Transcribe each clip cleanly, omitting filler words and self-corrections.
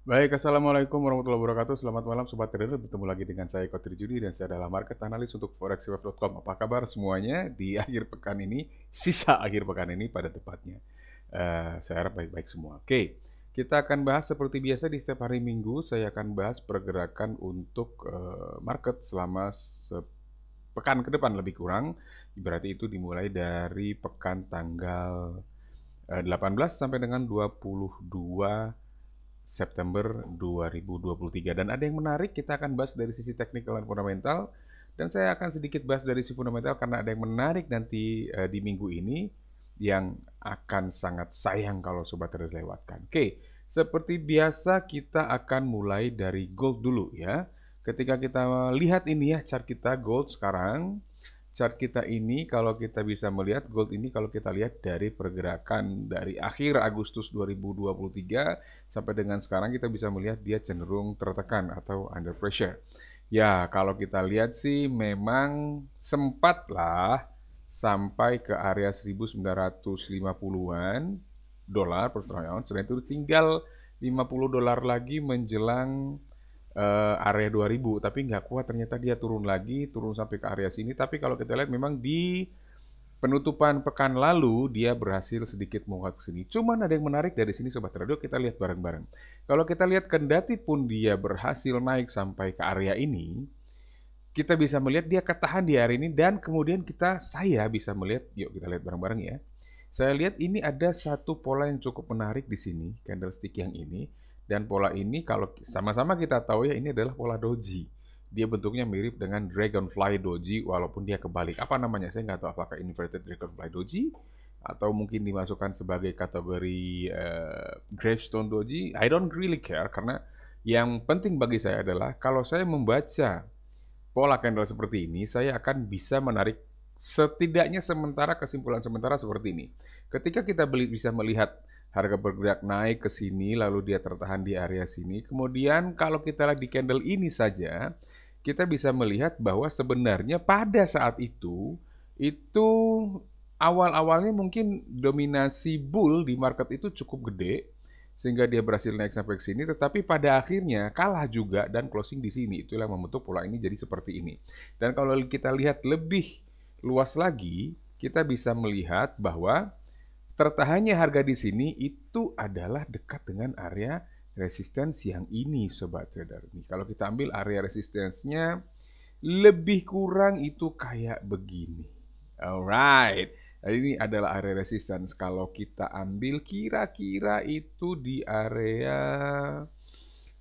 Baik, Assalamualaikum warahmatullahi wabarakatuh. Selamat malam Sobat Trader, bertemu lagi dengan saya Eko Trijudi dan saya adalah market analis untuk forexweb.com. Apa kabar semuanya di akhir pekan ini, sisa akhir pekan ini pada tepatnya. Saya harap baik-baik semua. Oke, kita akan bahas seperti biasa di setiap hari Minggu. Saya akan bahas pergerakan untuk market selama sepekan ke depan lebih kurang. Berarti itu dimulai dari pekan tanggal 18 sampai dengan 22 September 2023. Dan ada yang menarik, kita akan bahas dari sisi teknikal dan fundamental. Dan saya akan sedikit bahas dari sisi fundamental karena ada yang menarik nanti di minggu ini yang akan sangat sayang kalau sobat trader lewatkan. Oke, seperti biasa kita akan mulai dari gold dulu ya. Ketika kita lihat ini ya chart kita gold sekarang, chart kita ini kalau kita bisa melihat gold ini kalau kita lihat dari pergerakan dari akhir Agustus 2023 sampai dengan sekarang kita bisa melihat dia cenderung tertekan atau under pressure. Ya, kalau kita lihat sih memang sempatlah sampai ke area 1950-an dolar per troy ounce. Dan itu tinggal $50 lagi menjelang area 2000, tapi nggak kuat ternyata dia turun lagi, turun sampai ke area sini. Tapi kalau kita lihat memang di penutupan pekan lalu dia berhasil sedikit menguat ke sini. Cuman ada yang menarik dari sini Sobat Radio, kita lihat bareng-bareng. Kalau kita lihat kendati pun dia berhasil naik sampai ke area ini, kita bisa melihat dia ketahan di area ini dan kemudian saya bisa melihat, yuk kita lihat bareng-bareng ya. Saya lihat ini ada satu pola yang cukup menarik di sini, candlestick yang ini. Dan pola ini kalau sama-sama kita tahu ya ini adalah pola doji. Dia bentuknya mirip dengan dragonfly doji walaupun dia kebalik. Apa namanya? Saya nggak tahu apakah inverted dragonfly doji atau mungkin dimasukkan sebagai kategori gravestone doji. I don't really care karena yang penting bagi saya adalah kalau saya membaca pola candle seperti ini, saya akan bisa menarik setidaknya sementara kesimpulan sementara seperti ini. Ketika kita bisa melihat harga bergerak naik ke sini, lalu dia tertahan di area sini. Kemudian kalau kita lihat di candle ini saja, kita bisa melihat bahwa sebenarnya pada saat itu awal-awalnya mungkin dominasi bull di market itu cukup gede, sehingga dia berhasil naik sampai ke sini, tetapi pada akhirnya kalah juga dan closing di sini. Itulah yang membentuk pola ini jadi seperti ini. Dan kalau kita lihat lebih luas lagi, kita bisa melihat bahwa tertahannya harga di sini itu adalah dekat dengan area resistance yang ini Sobat Trader. Nih, kalau kita ambil area resistance-nya lebih kurang itu kayak begini. Alright. Nah, ini adalah area resistance. Kalau kita ambil kira-kira itu di area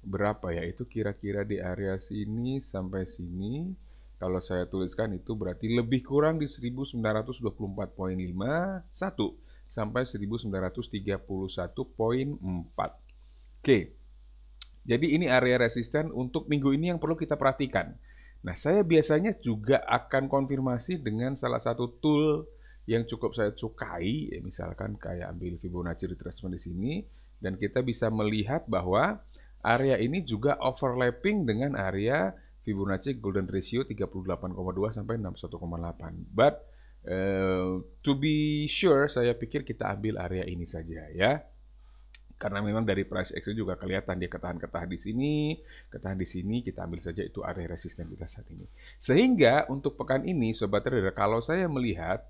berapa ya? Itu kira-kira di area sini sampai sini. Kalau saya tuliskan itu berarti lebih kurang di 1924,51 sampai 1931,4. Oke. Jadi ini area resisten untuk minggu ini yang perlu kita perhatikan. Nah, saya biasanya juga akan konfirmasi dengan salah satu tool yang cukup saya sukai, ya misalkan kayak ambil Fibonacci retracement di sini, dan kita bisa melihat bahwa area ini juga overlapping dengan area Fibonacci Golden Ratio 38,2 sampai 61,8. But to be sure, saya pikir kita ambil area ini saja ya. Karena memang dari price action juga kelihatan dia ketahan-ketahan di sini, kita ambil saja itu area resisten kita saat ini. Sehingga untuk pekan ini Sobat Trader, kalau saya melihat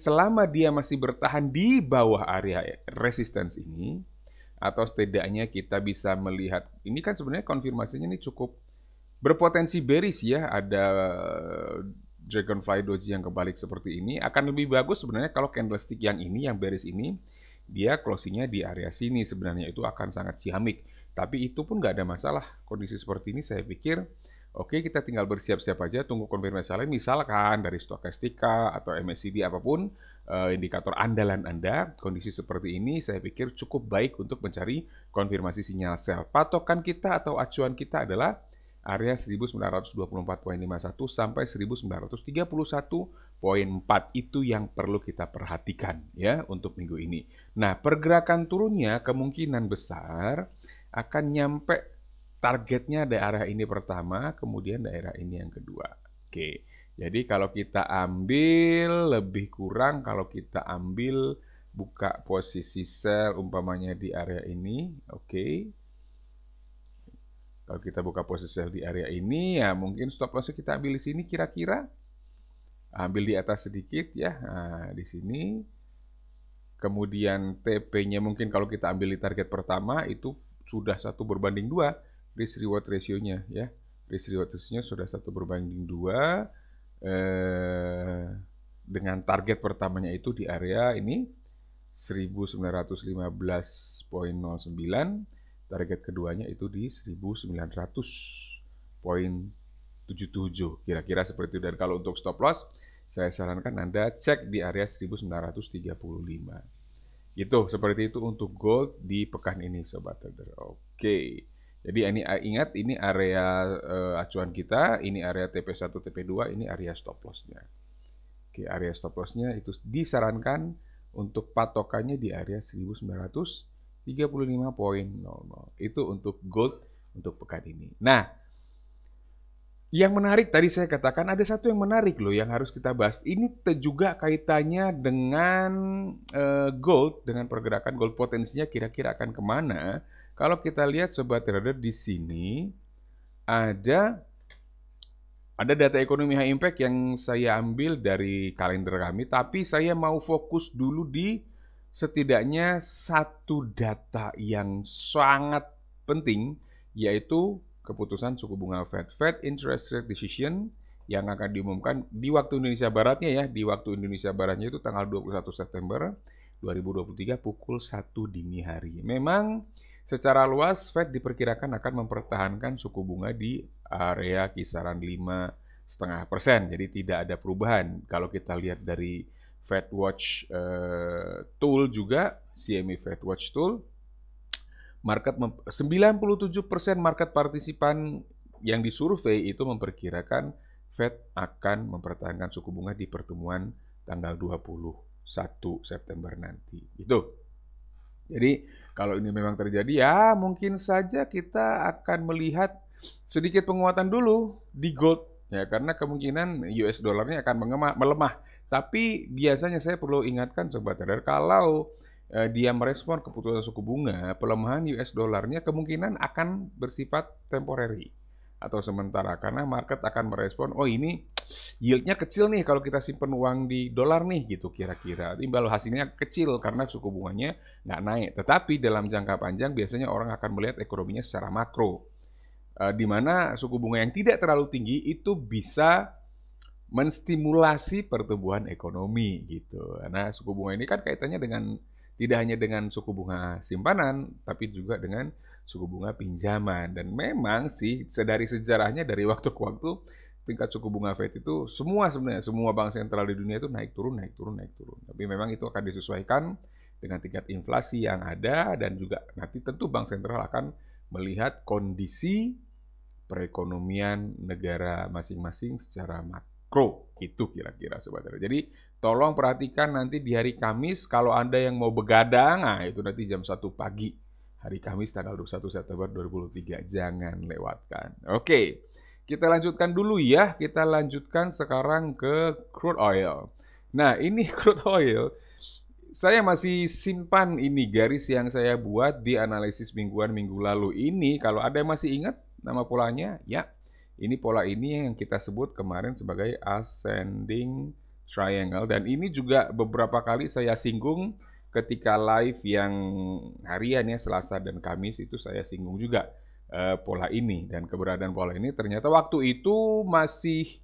selama dia masih bertahan di bawah area resistance ini, atau setidaknya kita bisa melihat, ini kan sebenarnya konfirmasinya ini cukup berpotensi bearish ya, ada Dragonfly Doji yang kebalik seperti ini, akan lebih bagus sebenarnya kalau candlestick yang ini, yang bearish ini, dia closingnya di area sini sebenarnya itu akan sangat ciamik. Tapi itu pun nggak ada masalah. Kondisi seperti ini saya pikir oke, kita tinggal bersiap-siap aja tunggu konfirmasi lain, misalkan dari stokastika atau MACD apapun indikator andalan Anda. Kondisi seperti ini saya pikir cukup baik untuk mencari konfirmasi sinyal sell. Patokan kita atau acuan kita adalah area 1924,51 sampai 1931,4. Itu yang perlu kita perhatikan ya untuk minggu ini. Nah, pergerakan turunnya kemungkinan besar akan nyampe targetnya daerah ini pertama, kemudian daerah ini yang kedua. Oke. Jadi kalau kita ambil lebih kurang, kalau kita ambil buka posisi sell umpamanya di area ini, oke. Kalau kita buka posisi sell di area ini, ya mungkin stop lossnya kita ambil di sini kira-kira. Ambil di atas sedikit ya, nah, di sini. Kemudian TP-nya mungkin kalau kita ambil di target pertama itu sudah 1/2 risk reward ratio-nya ya. Risk reward ratio-nya sudah 1/2 dengan target pertamanya itu di area ini 1915.09, target keduanya itu di 1900.77, kira-kira seperti itu. Dan kalau untuk stop loss, saya sarankan Anda cek di area 1935. Gitu, seperti itu untuk gold di pekan ini, sobat trader. Oke. Jadi ini ingat, ini area acuan kita, ini area TP1, TP2, ini area stop loss-nya. Oke, area stop loss-nya itu disarankan untuk patokannya di area 1935.00. Itu untuk gold untuk pekan ini. Nah, yang menarik tadi saya katakan ada satu yang menarik loh yang harus kita bahas. Ini juga kaitannya dengan gold, dengan pergerakan gold, potensinya kira-kira akan kemana. Kalau kita lihat sobat trader di sini ada data ekonomi high impact yang saya ambil dari kalender kami, tapi saya mau fokus dulu di setidaknya satu data yang sangat penting, yaitu keputusan suku bunga Fed interest rate decision yang akan diumumkan di waktu Indonesia Baratnya ya, di waktu Indonesia Baratnya itu tanggal 21 September 2023 pukul 1 dini hari. Memang secara luas Fed diperkirakan akan mempertahankan suku bunga di area kisaran 5,5%. Jadi tidak ada perubahan. Kalau kita lihat dari Fed Watch Tool juga, CME Fed Watch Tool, 97% market partisipan yang disurvei itu memperkirakan Fed akan mempertahankan suku bunga di pertemuan tanggal 21 September nanti. Itu. Jadi kalau ini memang terjadi ya mungkin saja kita akan melihat sedikit penguatan dulu di gold ya, karena kemungkinan US dollarnya akan melemah. Tapi biasanya saya perlu ingatkan sobat trader, kalau dia merespon keputusan suku bunga, pelemahan US dollarnya kemungkinan akan bersifat temporary atau sementara, karena market akan merespon, oh ini yieldnya kecil nih kalau kita simpen uang di dolar nih gitu kira-kira, imbal hasilnya kecil karena suku bunganya nggak naik. Tetapi dalam jangka panjang biasanya orang akan melihat ekonominya secara makro, di mana suku bunga yang tidak terlalu tinggi itu bisa menstimulasi pertumbuhan ekonomi gitu. Nah suku bunga ini kan kaitannya dengan tidak hanya dengan suku bunga simpanan, tapi juga dengan suku bunga pinjaman. Dan memang sih, dari sejarahnya dari waktu ke waktu, tingkat suku bunga Fed itu sebenarnya semua bank sentral di dunia itu naik turun. Tapi memang itu akan disesuaikan dengan tingkat inflasi yang ada, dan juga nanti tentu bank sentral akan melihat kondisi perekonomian negara masing-masing secara makro. Itu kira-kira sobat trader. Jadi tolong perhatikan nanti di hari Kamis, kalau Anda yang mau begadang, nah itu nanti jam 1 pagi. Hari Kamis tanggal 21 September 2023. Jangan lewatkan. Oke, kita lanjutkan dulu ya. Kita lanjutkan sekarang ke crude oil. Nah, ini crude oil. Saya masih simpan ini garis yang saya buat di analisis mingguan minggu lalu ini. Kalau ada yang masih ingat nama polanya, ya. Ini pola ini yang kita sebut kemarin sebagai ascending triangle, dan ini juga beberapa kali saya singgung ketika live yang harian ya, Selasa dan Kamis itu saya singgung juga pola ini, dan keberadaan pola ini ternyata waktu itu masih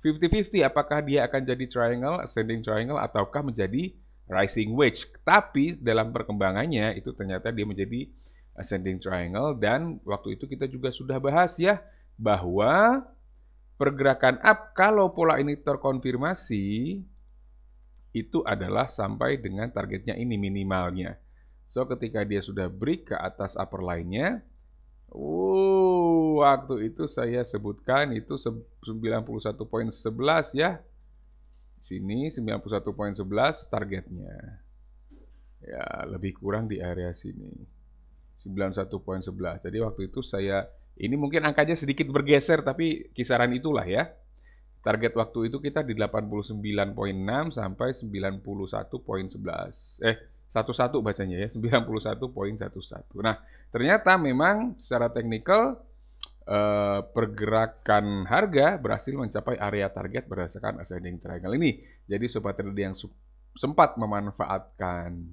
50-50 apakah dia akan jadi triangle, ascending triangle, ataukah menjadi rising wedge. Tapi dalam perkembangannya itu ternyata dia menjadi ascending triangle, dan waktu itu kita juga sudah bahas ya bahwa pergerakan up kalau pola ini terkonfirmasi itu adalah sampai dengan targetnya ini minimalnya. So ketika dia sudah break ke atas upper line-nya, waktu itu saya sebutkan itu 91.11 ya. Sini 91.11 targetnya. Ya, lebih kurang di area sini. 91.11. Jadi waktu itu ini mungkin angkanya sedikit bergeser, tapi kisaran itulah ya. Target waktu itu kita di 89,6 sampai 91,11. 11 bacanya ya, 91,11. Nah, ternyata memang secara teknikal pergerakan harga berhasil mencapai area target berdasarkan ascending triangle ini. Jadi sobat trader yang sempat memanfaatkan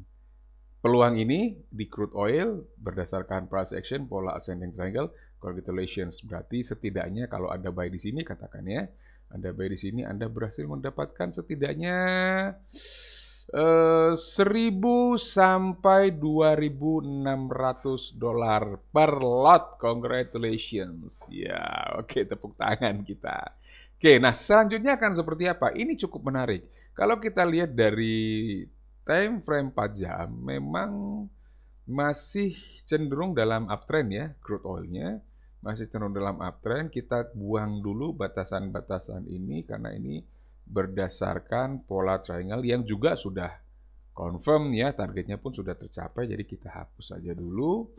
peluang ini di crude oil berdasarkan price action pola ascending triangle, congratulations. Berarti setidaknya kalau Anda buy di sini, katakan ya, Anda buy di sini, Anda berhasil mendapatkan setidaknya 1.000 sampai 2.600 dolar per lot. Congratulations. Ya, oke, tepuk tangan kita. Oke, nah selanjutnya akan seperti apa? Ini cukup menarik. Kalau kita lihat dari time frame 4 jam, memang masih cenderung dalam uptrend ya, crude oilnya. Masih cenderung dalam uptrend. Kita buang dulu batasan-batasan ini karena ini berdasarkan pola triangle yang juga sudah confirm ya, targetnya pun sudah tercapai, jadi kita hapus saja dulu.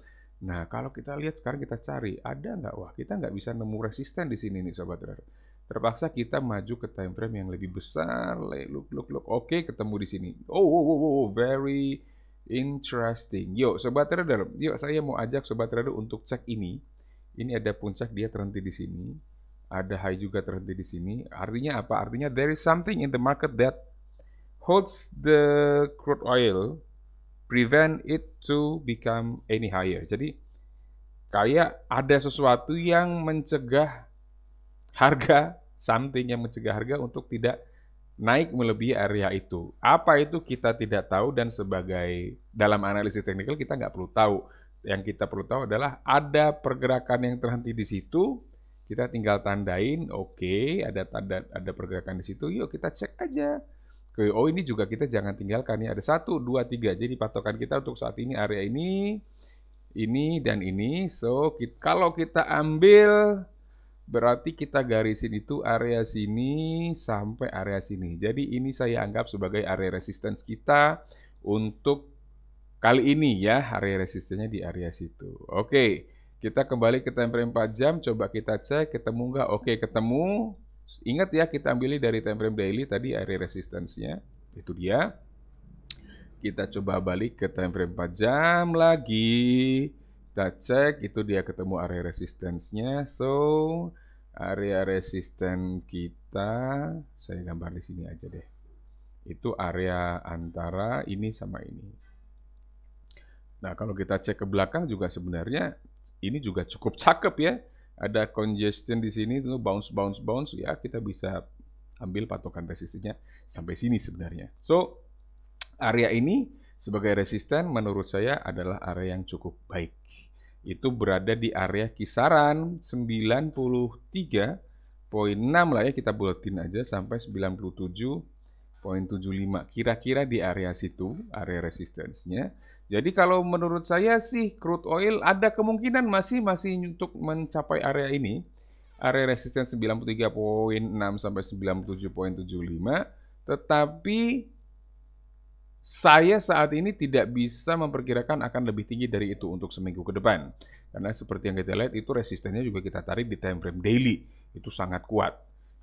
Nah, kalau kita lihat sekarang kita cari, ada nggak? Wah, kita nggak bisa nemu resisten di sini nih sobat trader. Terpaksa kita maju ke time frame yang lebih besar. Look. Oke, ketemu di sini. Oh, very interesting. Yuk, sobat trader, yuk saya mau ajak sobat trader untuk cek ini. Ini ada puncak, dia terhenti di sini. Ada high juga terhenti di sini. Artinya apa? Artinya there is something in the market that holds the crude oil, prevent it to become any higher. Jadi kayak ada sesuatu yang mencegah harga, something yang mencegah harga untuk tidak naik melebihi area itu. Apa itu kita tidak tahu, dan sebagai dalam analisis teknikal kita nggak perlu tahu. Yang kita perlu tahu adalah ada pergerakan yang terhenti di situ. Kita tinggal tandain, oke, ada pergerakan di situ. Yuk kita cek aja. Oh, ini juga kita jangan tinggalkan ya. Ada 1, 2, 3. Jadi patokan kita untuk saat ini area ini, dan ini. So kalau kita ambil, berarti kita garisin itu area sini sampai area sini. Jadi ini saya anggap sebagai area resistance kita untuk kali ini ya. Area resistennya di area situ. Oke. Kita kembali ke time frame 4 jam, coba kita cek, ketemu nggak? Oke, ketemu. Ingat ya, kita ambil dari time frame daily tadi area resistance-nya. Itu dia. Kita coba balik ke time frame 4 jam lagi. Kita cek, itu dia ketemu area resistance-nya. So, area resistance kita, saya gambar di sini aja deh. Itu area antara ini sama ini. Nah, kalau kita cek ke belakang juga sebenarnya ini juga cukup cakep ya. Ada congestion di sini tuh, bounce. Ya, kita bisa ambil patokan resistennya sampai sini sebenarnya. So, area ini sebagai resisten menurut saya adalah area yang cukup baik. Itu berada di area kisaran 93,6 lah ya, kita buletin aja sampai 97,75. Kira-kira di area situ, area resistensinya. Jadi kalau menurut saya sih crude oil ada kemungkinan masih untuk mencapai area ini. Area resistance 93,6 sampai 97,75. Tetapi saya saat ini tidak bisa memperkirakan akan lebih tinggi dari itu untuk seminggu ke depan. Karena seperti yang kita lihat itu resistennya juga kita tarik di time frame daily. Itu sangat kuat.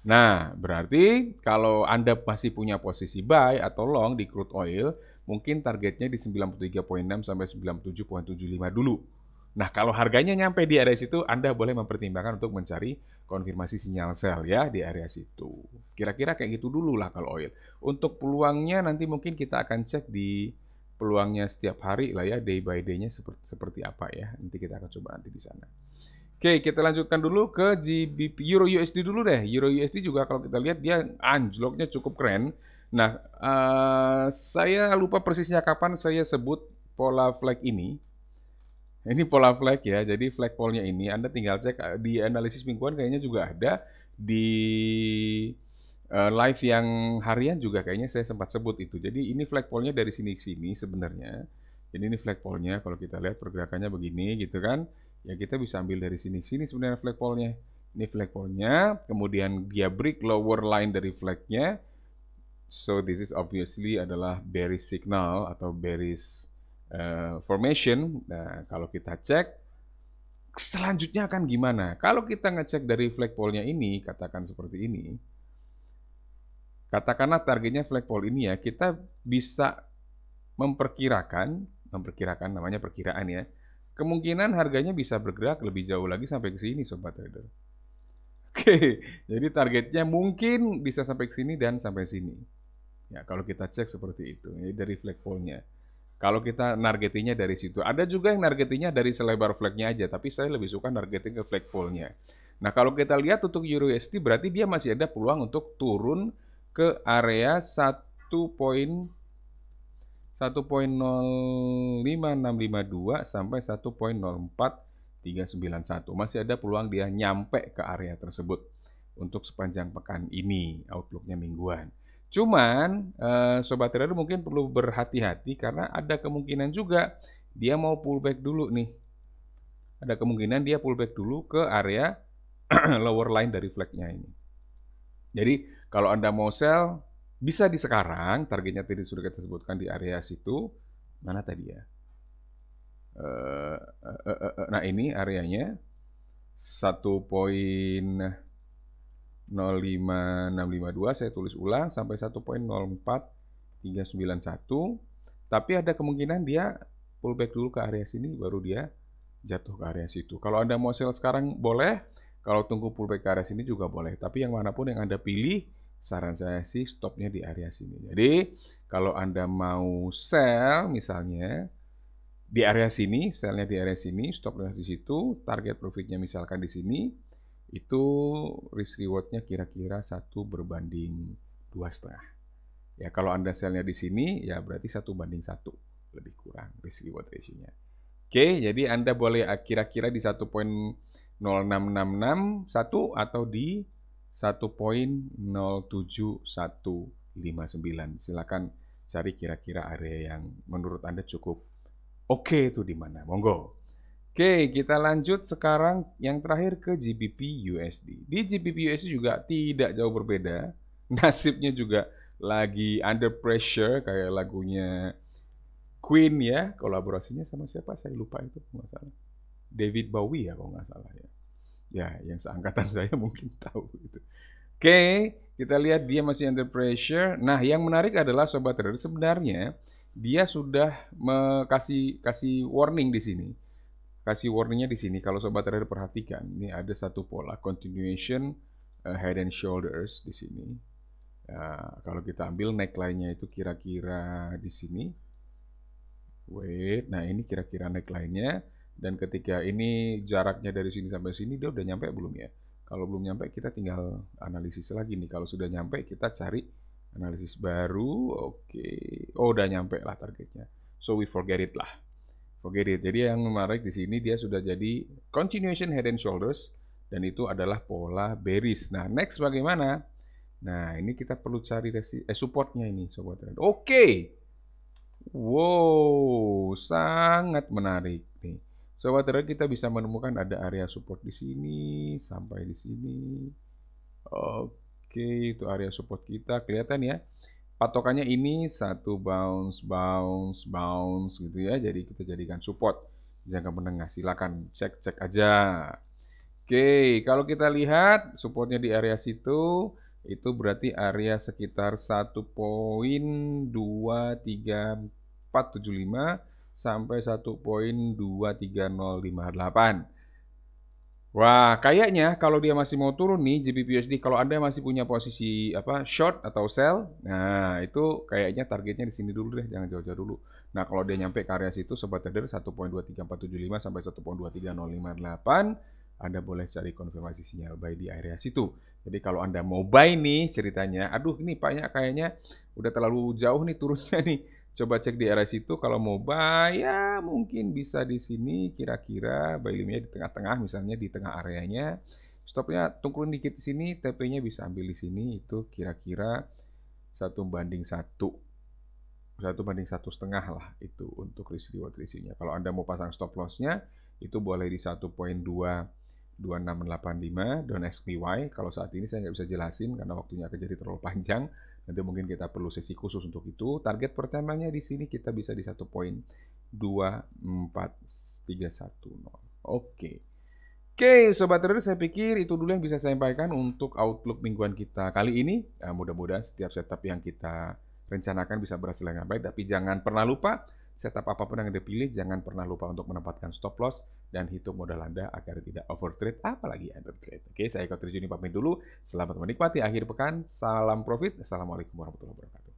Nah, berarti kalau Anda masih punya posisi buy atau long di crude oil, mungkin targetnya di 93,6 sampai 97,75 dulu. Nah, kalau harganya nyampe di area situ, Anda boleh mempertimbangkan untuk mencari konfirmasi sinyal sell ya di area situ. Kira-kira kayak gitu dulu lah kalau oil. Untuk peluangnya nanti mungkin kita akan cek di peluangnya setiap hari lah ya, day by day-nya seperti apa ya. Nanti kita akan coba nanti di sana. Oke, kita lanjutkan dulu ke GBP Euro USD dulu deh. Euro USD juga kalau kita lihat dia anjloknya cukup keren. Nah, saya lupa persisnya kapan saya sebut pola flag ini. Ini pola flag ya, jadi flagpole-nya ini Anda tinggal cek di analisis mingguan, kayaknya juga ada di live yang harian juga kayaknya saya sempat sebut itu. Jadi ini flagpole-nya dari sini ke sini sebenarnya. Jadi ini flagpole-nya, kalau kita lihat pergerakannya begini gitu kan. Ya kita bisa ambil dari sini. Sini sebenarnya flagpole-nya. Ini flagpole-nya, kemudian dia break lower line dari flag-nya. So this is obviously adalah bearish signal atau bearish formation. Nah, kalau kita cek selanjutnya akan gimana? Kalau kita ngecek dari flagpole-nya ini, katakan seperti ini. Katakanlah targetnya flagpole ini ya, kita bisa memperkirakan namanya perkiraan ya. Kemungkinan harganya bisa bergerak lebih jauh lagi sampai ke sini sobat trader. Oke, jadi targetnya mungkin bisa sampai ke sini dan sampai sini. Ya, kalau kita cek seperti itu, ini dari flagpole-nya. Kalau kita nargetingnya dari situ, ada juga yang nargetingnya dari selebar flagnya aja, tapi saya lebih suka nargeting ke flagpole-nya. Nah, kalau kita lihat untuk Euro USD berarti dia masih ada peluang untuk turun ke area 1.05652 sampai 1.04391. Masih ada peluang dia nyampe ke area tersebut untuk sepanjang pekan ini, outlooknya mingguan. Cuman sobat trader mungkin perlu berhati-hati karena ada kemungkinan juga dia mau pullback dulu nih. Ada kemungkinan dia pullback dulu ke area lower line dari flagnya ini. Jadi kalau Anda mau sell bisa di sekarang, targetnya tadi sudah kita sebutkan di area situ. Mana tadi ya? Nah ini areanya 1.05652, saya tulis ulang sampai 1.04391. Tapi ada kemungkinan dia pullback dulu ke area sini baru dia jatuh ke area situ. Kalau Anda mau sell sekarang boleh, kalau tunggu pullback ke area sini juga boleh. Tapi yang manapun yang Anda pilih, saran saya sih stopnya di area sini. Jadi kalau Anda mau sell misalnya di area sini, sellnya di area sini, stopnya di situ, target profitnya misalkan di sini, itu risk rewardnya kira-kira 1/2. Ya kalau Anda sellnya di sini, ya berarti 1/1 lebih kurang risk reward ratio-nya. Oke, jadi Anda boleh kira-kira di 1.06661 atau di 1.07159. Silakan cari kira-kira area yang menurut Anda cukup oke itu di mana. Monggo. Oke, kita lanjut sekarang yang terakhir ke GBP USD. Di GBP USD juga tidak jauh berbeda. Nasibnya juga lagi under pressure kayak lagunya Queen ya. Kolaborasinya sama siapa? Saya lupa itu, nggak salah. David Bowie ya kalau nggak salah ya. Ya, yang seangkatan saya mungkin tahu gitu. Oke, kita lihat dia masih under pressure. Nah, yang menarik adalah sobat trader sebenarnya dia sudah kasih warning di sini. Kasih warningnya di sini. Kalau sobat trader perhatikan, ini ada satu pola continuation head and shoulders di sini. Kalau kita ambil neckline-nya itu kira-kira di sini. Wait, nah ini kira-kira neckline-nya. Dan ketika ini jaraknya dari sini sampai sini, dia udah nyampe belum ya? Kalau belum nyampe, kita tinggal analisis lagi nih. Kalau sudah nyampe, kita cari analisis baru. Oke. Oh, udah nyampe lah targetnya. So, we forget it lah. Forget it. Jadi yang menarik di sini, dia sudah jadi continuation head and shoulders. Dan itu adalah pola bearish. Nah, next bagaimana? Nah, ini kita perlu cari supportnya ini, sobat trader. Oke. Wow, sangat menarik nih. Sobat trader, kita bisa menemukan ada area support di sini sampai di sini. Oke, itu area support kita. Kelihatan ya. Patokannya ini satu bounce gitu ya. Jadi kita jadikan support jangka menengah. Silakan cek aja. Oke, kalau kita lihat supportnya di area situ, itu berarti area sekitar 1.23475 sampai 1.23058. Wah, kayaknya kalau dia masih mau turun nih GBP/USD, kalau Anda masih punya posisi short atau sell, nah itu kayaknya targetnya di sini dulu deh, jangan jauh-jauh dulu. Nah, kalau dia nyampe ke area situ sobat trader 1.23475 sampai 1.23058, Anda boleh cari konfirmasi sinyal buy di area situ. Jadi kalau Anda mau buy nih ceritanya, aduh ini kayaknya udah terlalu jauh nih turunnya nih. Coba cek di area situ, kalau mau buy ya mungkin bisa di sini kira-kira buy limit-nya di tengah-tengah, misalnya di tengah areanya. Stopnya tungguin dikit di sini, TP-nya bisa ambil di sini, itu kira-kira 1/1. 1/1,5 lah itu untuk risk reward ratio-nya. Kalau Anda mau pasang stop loss-nya, itu boleh di 1.22685. Don't ask me why. Kalau saat ini saya nggak bisa jelasin karena waktunya akan jadi terlalu panjang. Nanti mungkin kita perlu sesi khusus untuk itu. Target pertamanya di sini kita bisa di 1.24310. Oke. Oke, Sobat Trader, saya pikir itu dulu yang bisa saya sampaikan untuk outlook mingguan kita kali ini. Mudah-mudahan setiap setup yang kita rencanakan bisa berhasil dengan baik, tapi jangan pernah lupa, setup apapun yang Anda pilih, jangan pernah lupa untuk menempatkan stop loss dan hitung modal Anda agar tidak overtrade, apalagi undertrade. Oke, saya Eko Trijuni pamit dulu. Selamat menikmati akhir pekan. Salam profit. Assalamualaikum warahmatullahi wabarakatuh.